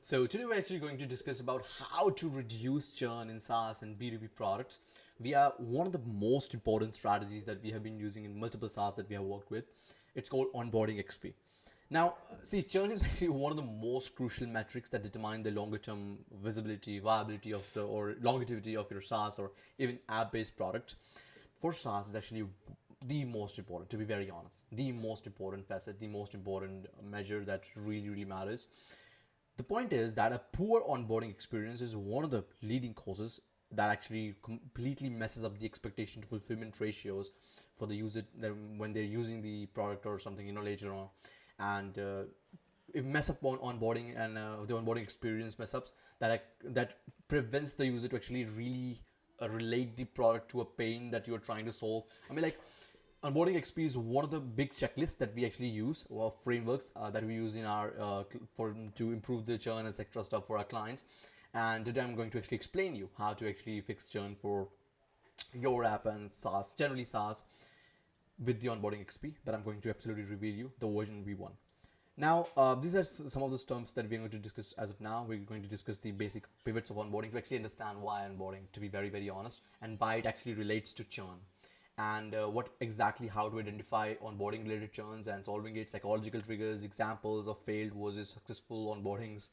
So today we're actually going to discuss about how to reduce churn in SaaS and B2B products via one of the most important strategies that we have been using in multiple SaaS that we have worked with. It's called Onboarding Exp. Now, see, churn is actually one of the most crucial metrics that determine the longer term visibility, viability of the or longevity of your SaaS or even app-based product. For SaaS, is actually the most important, to be very honest, the most important facet, the most important measure that really matters. The point is that a poor onboarding experience is one of the leading causes that actually completely messes up the expectation to fulfillment ratios for the user when they're using the product or something, later on. And if mess up on onboarding and the onboarding experience mess ups, that prevents the user to actually really relate the product to a pain that you're trying to solve. I mean, like, Onboarding XP is one of the big checklists that we actually use, or frameworks that we use in our for to improve the churn, etc. stuff for our clients. And today I'm going to actually explain you how to actually fix churn for your app and SaaS, generally SaaS, with the Onboarding XP that I'm going to absolutely reveal you the version V1. Now, these are some of the terms that we're going to discuss as of now. We're going to discuss the basic pivots of onboarding to actually understand why onboarding, to be very honest, and why it actually relates to churn. And what exactly how to identify onboarding related churns and solving it, psychological triggers, examples of failed versus successful onboardings,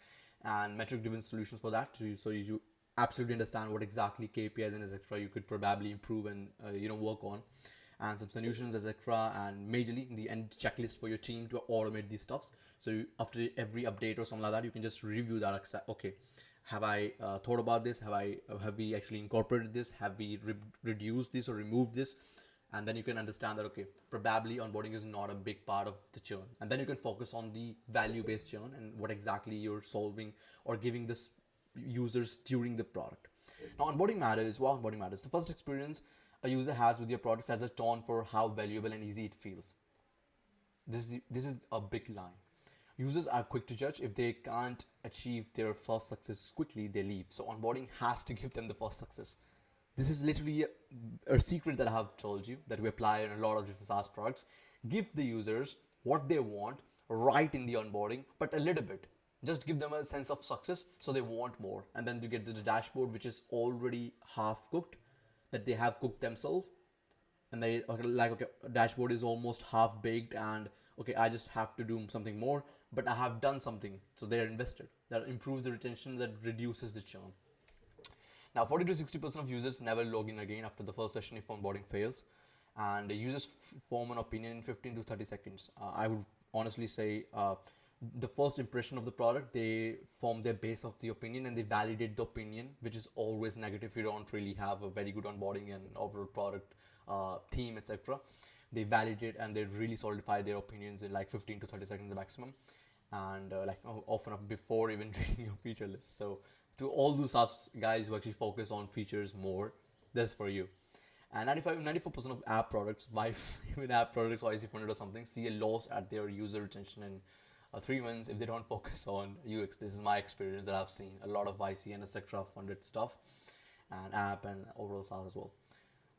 and metric driven solutions for that. So you absolutely understand what exactly KPIs and etc. you could probably improve and work on, and some solutions etc. and majorly the end checklist for your team to automate these stuffs. So after every update or something like that, you can just review that. Okay, have I thought about this? Have we actually incorporated this? Have we reduced this or removed this? And then you can understand that, okay, probably onboarding is not a big part of the churn, and then you can focus on the value based churn and what exactly you're solving or giving this users during the product. Now, onboarding matters. Well, onboarding matters. The first experience a user has with your product sets a tone for how valuable and easy it feels. This is a big line. Users are quick to judge. If they can't achieve their first success quickly, they leave. So onboarding has to give them the first success. This is literally a secret that I have told you that we apply in a lot of different SaaS products. Give the users what they want right in the onboarding, but a little bit. Just give them a sense of success so they want more. And then you get to the dashboard, which is already half cooked, that they have cooked themselves. And they like, okay, dashboard is almost half baked, and okay, I just have to do something more, but I have done something, so they're invested. That improves the retention, that reduces the churn. Now, 40 to 60% of users never log in again after the first session if onboarding fails, and users form an opinion in 15 to 30 seconds. I would honestly say the first impression of the product, they form their base of the opinion and they validate the opinion, which is always negative if you don't really have a very good onboarding and overall product theme, etc. They validate and they really solidify their opinions in like 15 to 30 seconds maximum, and often before even reading your feature list. So to all those SaaS guys who actually focus on features more, that's for you. And 94% of app products, why even app products, YC funded or something, see a loss at their user retention in 3 months if they don't focus on UX. This is my experience that I've seen a lot of YC and etc. funded stuff, and app and overall SaaS as well.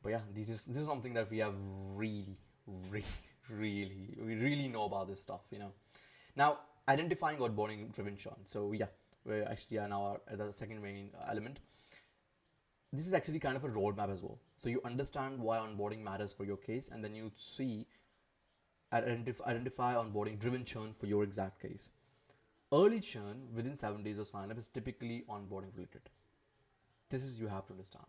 But yeah, this is something that we have really, really, we really know about this stuff. Now, identifying onboarding driven churn. So yeah, we actually are now at the second main element. This is actually kind of a roadmap as well. So you understand why onboarding matters for your case, and then you see identify onboarding driven churn for your exact case. Early churn within 7 days of sign up is typically onboarding related. This is, you have to understand.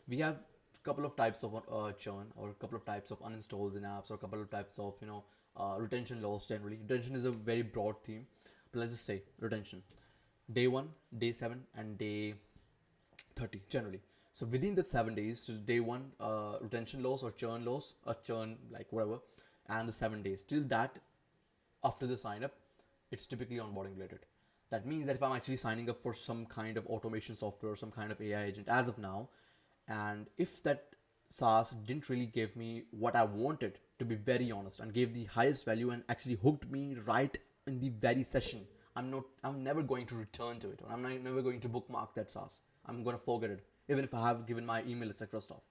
We have a couple of types of churn, or a couple of types of uninstalls in apps, or a couple of types of retention loss. Generally, retention is a very broad theme, but let's just say retention: day 1, day 7, and day 30 generally. So within the 7 days, so day 1 retention loss or churn loss, or churn like whatever, and the 7 days till that, after the sign up, it's typically onboarding related. That means that if I'm actually signing up for some kind of automation software or some kind of AI agent as of now, and if that SaaS didn't really give me what I wanted, to be very honest, and gave the highest value and actually hooked me right in the very session, I'm never going to return to it, or I'm never going to bookmark that SaaS. I'm gonna forget it, even if I have given my email etc. stuff.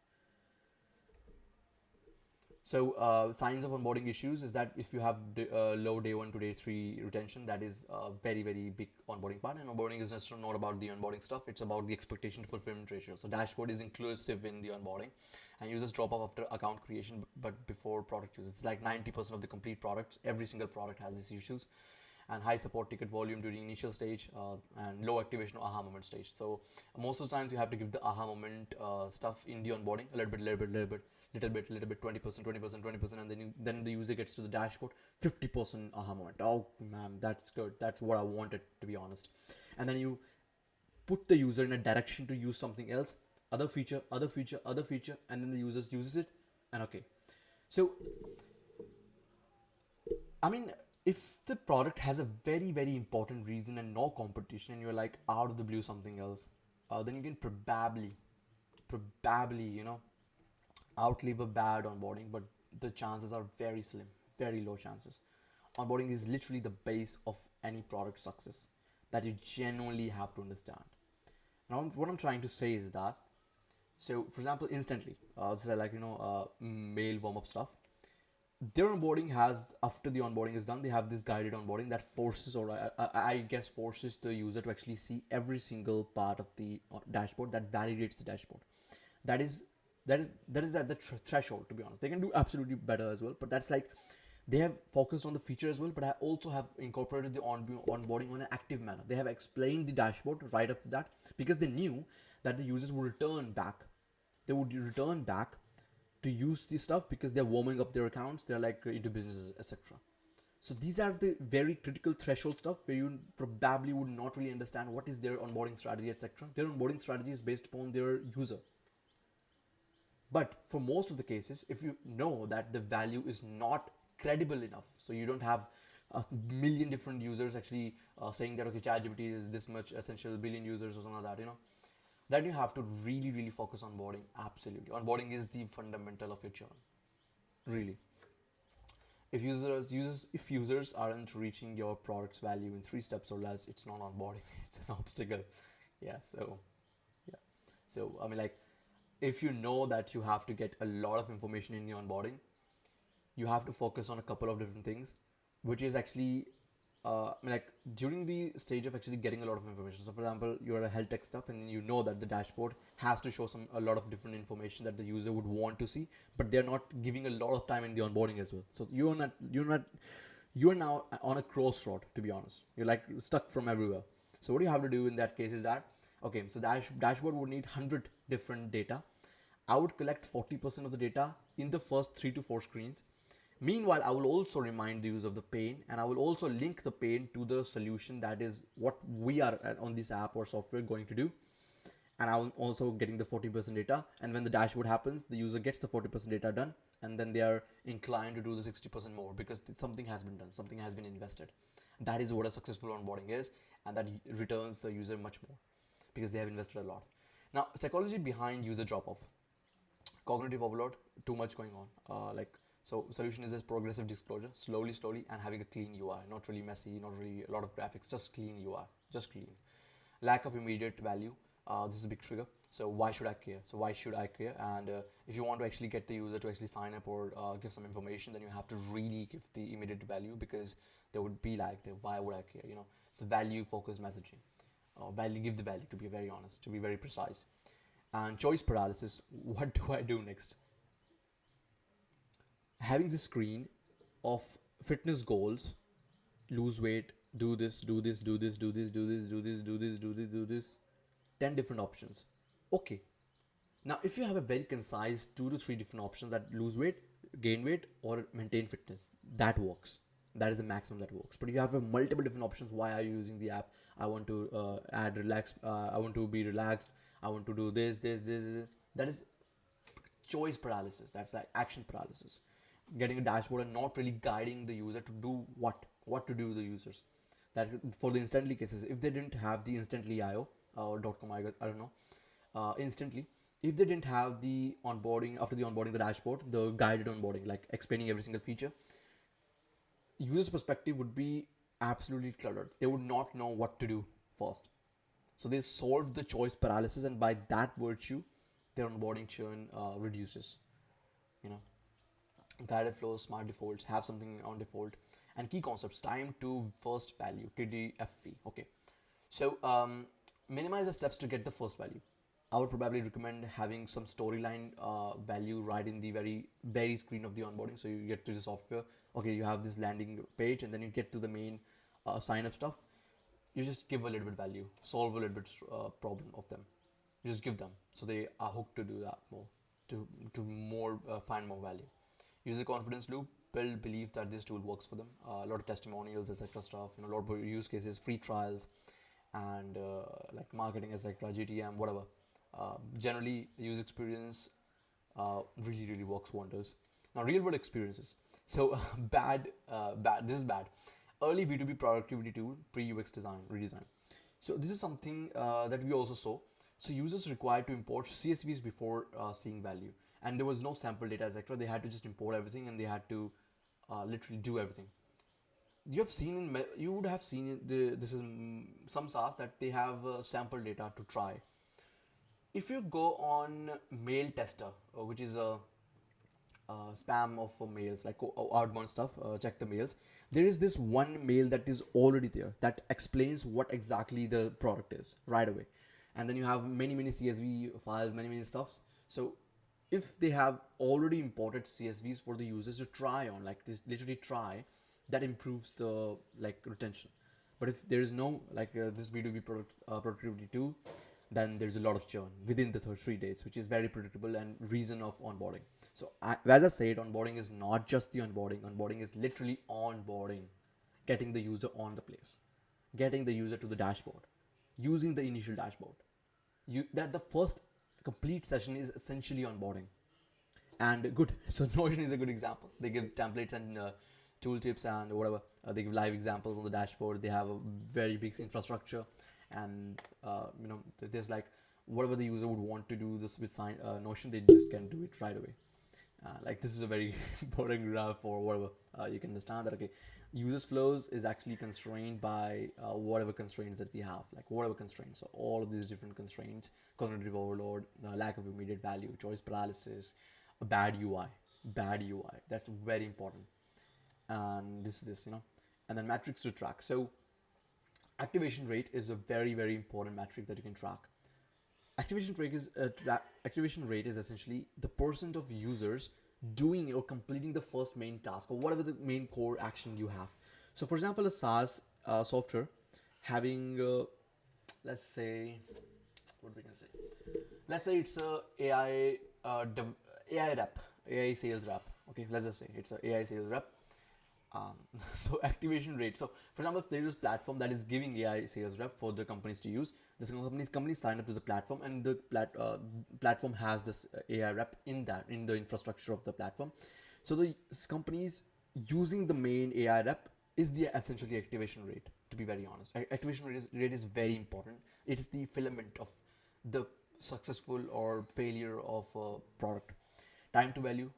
So signs of onboarding issues is that if you have low day 1 to day 3 retention, that is a very very big onboarding part. And onboarding is just not about the onboarding stuff, it's about the expectation fulfillment ratio. So dashboard is inclusive in the onboarding, and users drop off after account creation but before product use. It's like 90% of the complete products, every single product has these issues. And high support ticket volume during initial stage, and low activation or aha moment stage. So most of the times you have to give the aha moment stuff in the onboarding, a little bit, 20%, 20%, 20%, and then the user gets to the dashboard, 50% aha moment. Oh man, that's good. That's what I wanted, to be honest. And then you put the user in a direction to use something else, other feature, and then the user uses it, and okay. So I mean, if the product has a very, very important reason and no competition, and you're like out of the blue something else, then you can probably, outlive a bad onboarding, but the chances are very slim, very low chances. Onboarding is literally the base of any product success that you genuinely have to understand. Now, what I'm trying to say is that, so for example, instantly, say like, mail warm up stuff, their onboarding has, after the onboarding is done, they have this guided onboarding that forces, or I guess forces the user to actually see every single part of the dashboard, that validates the dashboard. That is at the threshold, to be honest. They can do absolutely better as well, but that's like, they have focused on the feature as well, but I also have incorporated the onboarding on an active manner. They have explained the dashboard right up to that, because they knew that the users would return back. They would return back to use this stuff because they're warming up their accounts, they're like into businesses, etc. So these are the very critical threshold stuff where you probably would not really understand what is their onboarding strategy, etc. Their onboarding strategy is based upon their user. But for most of the cases, if you know that the value is not credible enough, so you don't have a million different users actually saying that, okay, ChatGPT is this much essential, billion users or something like that, then you have to really, really focus on onboarding. Absolutely. Onboarding is the fundamental of your churn. Really. If users aren't reaching your product's value in 3 steps or less, it's not onboarding. It's an obstacle. Yeah. So I mean, like, if you know that you have to get a lot of information in the onboarding, you have to focus on a couple of different things, which is actually like during the stage of actually getting a lot of information. So for example, you're a health tech stuff, and you know that the dashboard has to show a lot of different information that the user would want to see, but they're not giving a lot of time in the onboarding as well. So you're now on a crossroad, to be honest. You're like stuck from everywhere. So what you have to do in that case is that, okay, so dashboard would need 100 different data. I would collect 40% of the data in the first 3 to 4 screens. Meanwhile, I will also remind the user of the pain, and I will also link the pain to the solution, that is what we are on this app or software going to do. And I'm also getting the 40% data. And when the dashboard happens, the user gets the 40% data done, and then they are inclined to do the 60% more because something has been done, something has been invested. That is what a successful onboarding is, and that returns the user much more because they have invested a lot. Now, psychology behind user drop off: cognitive overload, too much going on. So solution is this progressive disclosure, slowly, and having a clean UI, not really messy, not really a lot of graphics, just clean UI, just clean. Lack of immediate value. This is a big trigger. So why should I care? And if you want to actually get the user to actually sign up or give some information, then you have to really give the immediate value, because they would be like, why would I care? It's value focused messaging. Give the value, to be very honest, to be very precise. And choice paralysis. What do I do next? Having the screen of fitness goals, lose weight, do this, 10 different options. Okay. Now, if you have a very concise 2 to 3 different options, that lose weight, gain weight, or maintain fitness, that works. That is the maximum that works. But you have multiple different options. Why are you using the app? I want to add relax. I want to be relaxed. I want to do this. That is choice paralysis. That's like action paralysis. Getting a dashboard and not really guiding the user to do what to do the users. That for the instantly cases, if they didn't have the instantly IO or .com, I don't know, instantly, if they didn't have the onboarding, after the onboarding, the dashboard, the guided onboarding, like explaining every single feature, user's perspective would be absolutely cluttered. They would not know what to do first. So they solved the choice paralysis, and by that virtue, their onboarding churn reduces. You know. guided flows, smart defaults, have something on default, and key concepts, time to first value, TTFV. Okay, so minimize the steps to get the first value. I would probably recommend having some storyline value right in the very screen of the onboarding. So you get to the software. Okay, you have this landing page, and then you get to the main sign up stuff. You just give a little bit value, solve a little bit problem of them. You just give them, so they are hooked to do that more, to more find more value. User confidence loop, build belief that this tool works for them. A lot of testimonials, etc. stuff. A lot of use cases, free trials, and like marketing, etc. GTM, whatever. Generally, user experience really works wonders. Now, real world experiences. So bad. This is bad. Early B2B productivity tool, pre UX design redesign. So this is something that we also saw. So users required to import CSVs before seeing value, and there was no sample data, etc. They had to just import everything, and they had to literally do everything. You would have seen this is some SaaS that they have sample data to try. If you go on mail tester, which is a spam of mails, like outbound stuff, check the mails, there is this one mail that is already there that explains what exactly the product is right away. And then you have many CSV files, many stuffs. So if they have already imported CSVs for the users to try on, like this literally try, that improves the like retention. But if there is no like this B2B productivity tool, then there's a lot of churn within the 3 days, which is very predictable and reason of onboarding. So as I said, onboarding is not just the onboarding. Onboarding is literally onboarding, getting the user on the place, getting the user to the dashboard, using the initial dashboard. That the first complete session is essentially onboarding. And good. So Notion is a good example. They give templates and tooltips and whatever. They give live examples on the dashboard. They have a very big infrastructure, and there's like whatever the user would want to do this with Notion, they just can do it right away. Like this is a very important graph or whatever. You can understand that okay, users flows is actually constrained by whatever constraints that we have, like whatever constraints. So all of these different constraints: cognitive overload, lack of immediate value, choice paralysis, a bad UI. That's very important. And and then metrics to track. So activation rate is a very important metric that you can track. Activation rate is essentially the percent of users doing or completing the first main task or whatever the main core action you have. So for example, a SaaS software having let's say, what we can say, let's say it's a AI rep, AI sales rep. Okay, let's just say it's a AI sales rep. So activation rate. So for example, there is a platform that is giving AI sales rep for the companies to use. This companies sign up to the platform, and the platform has this AI rep in the infrastructure of the platform. So the companies using the main AI rep is the essentially activation rate. To be very honest, activation rate is very important. It is the filament of the successful or failure of a product. Time to value,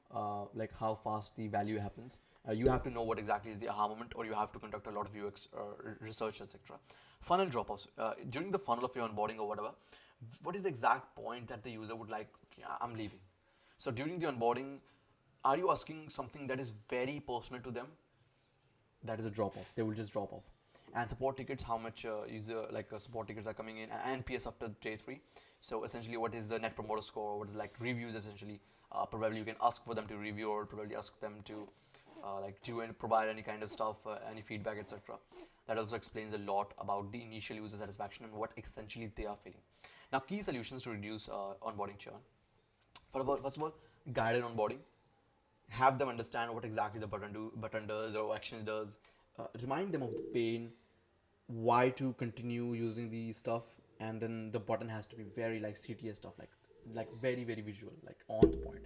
like how fast the value happens. You have to know what exactly is the aha moment, or you have to conduct a lot of UX research, etc. Funnel drop-offs. During the funnel of your onboarding or whatever, what is the exact point that the user would like, okay, I'm leaving. So during the onboarding, are you asking something that is very personal to them? That is a drop-off. They will just drop off. And support tickets, how much support tickets are coming in, and NPS after day 3. So essentially, what is the net promoter score? What is like reviews essentially? Probably you can ask for them to review, or probably ask them to do and provide any kind of stuff, any feedback, etc. That also explains a lot about the initial user satisfaction and what essentially they are feeling. Now, key solutions to reduce onboarding churn. First of all, guided onboarding. Have them understand what exactly the button does or actions does. Remind them of the pain, why to continue using the stuff, and then the button has to be very like CTS stuff, like very visual, like on the point,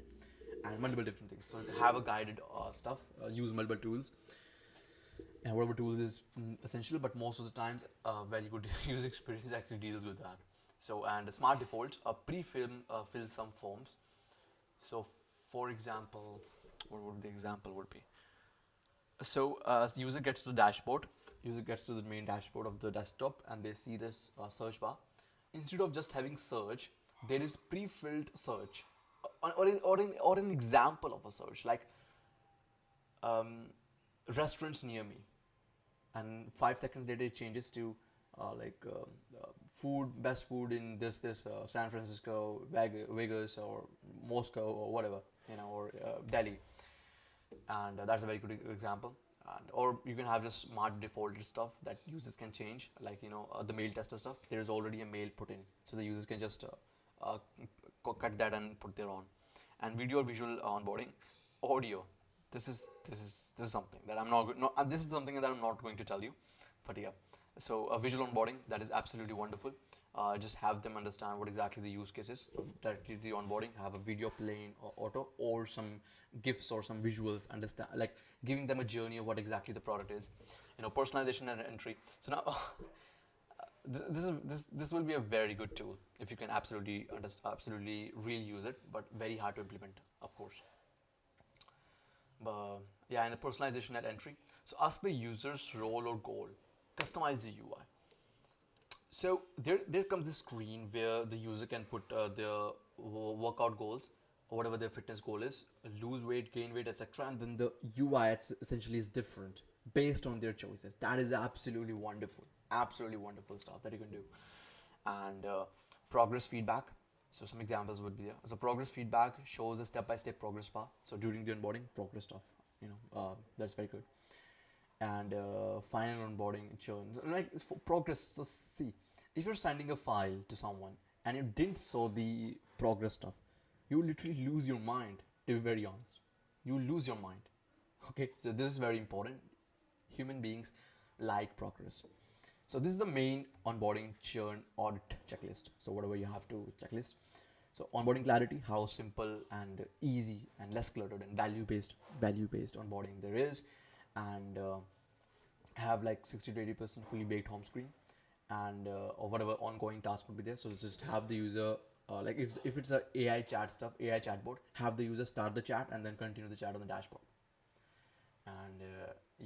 and multiple different things. So have a guided stuff. Use multiple tools, and whatever tools is essential, but most of the times very good user experience actually deals with that. So, and smart defaults, fill some forms. So for example, what would the example would be? So user gets to the dashboard, user gets to the main dashboard of the desktop, and they see this search bar. Instead of just having search, there is pre-filled search, or an example of a search. Like um, restaurants near me, and 5 seconds later it changes to food, best food in this San Francisco, Vegas, or Moscow, or whatever, or Delhi. And that's a very good example. And or you can have just smart defaulted stuff that users can change, like the mail tester stuff. There is already a mail put in, so the users can just uh, cut that and put their own. And video or visual onboarding, audio. This is something that I'm not this is something that I'm not going to tell you, but yeah. So a visual onboarding, that is absolutely wonderful. Just have them understand what exactly the use case is. So directly the onboarding, have a video playing or auto, or some gifs or some visuals, understand, like giving them a journey of what exactly the product is. Personalization and entry. So now this will be a very good tool if you can absolutely absolutely really use it, but very hard to implement, of course. But yeah, and a personalization at entry. So ask the user's role or goal. Customize the UI. So there comes this screen where the user can put their workout goals, or whatever their fitness goal is, lose weight, gain weight, etc. And then the UI essentially is different based on their choices. That is absolutely wonderful stuff that you can do. And progress feedback. So some examples would be there. So progress feedback shows a step-by-step progress path. So during the onboarding, progress stuff, that's very good. And final onboarding churn, like for progress. So see, if you're sending a file to someone and you didn't saw the progress stuff, you will literally lose your mind. To be very honest, you will lose your mind. Okay, so this is very important. Human beings like progress. So this is the main onboarding churn audit checklist. So whatever you have to checklist. So onboarding clarity, how simple and easy and less cluttered and value based onboarding there is. And have like 60 to 80% fully baked home screen, and or whatever ongoing task would be there. So just have the user, like if it's a AI chat stuff, AI chatbot, have the user start the chat and then continue the chat on the dashboard. And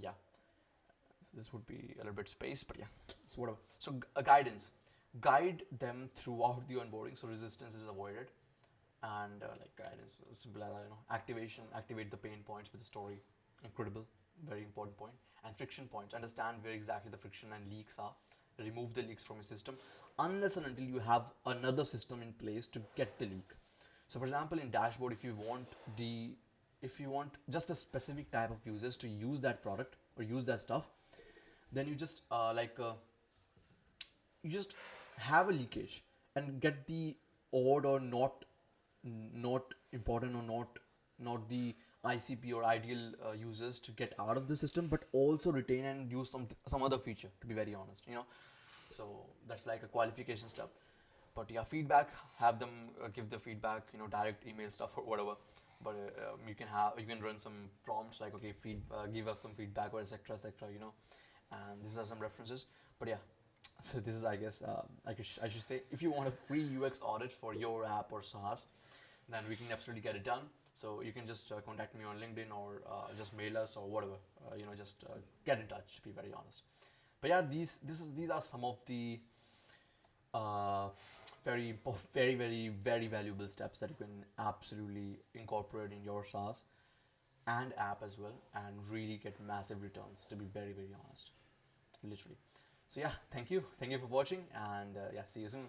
yeah, so this would be a little bit space, but yeah, so whatever. So guidance, guide them throughout the onboarding so resistance is avoided. And like guidance, simple as activate the pain points with the story. Incredible, very important point. And friction points, understand where exactly the friction and leaks are. Remove the leaks from your system, unless and until you have another system in place to get the leak. So for example, in dashboard, if you want just a specific type of users to use that product or use that stuff, then you just you just have a leakage and get the odd or not important or not the ICP or ideal users to get out of the system, but also retain and use some other feature, to be very honest, so that's like a qualification step. But yeah, feedback, have them give the feedback, direct email stuff or whatever. But you can run some prompts like, okay, give us some feedback or etc, and these are some references. But yeah, so this is, I guess, I should say, if you want a free UX audit for your app or SaaS, then we can absolutely get it done. So you can just contact me on LinkedIn, or just mail us or whatever. Just get in touch, to be very honest. But yeah, these are some of the uh, very valuable steps that you can absolutely incorporate in your SaaS and app as well, and really get massive returns, to be very honest, literally. So yeah, thank you for watching, and yeah, see you soon.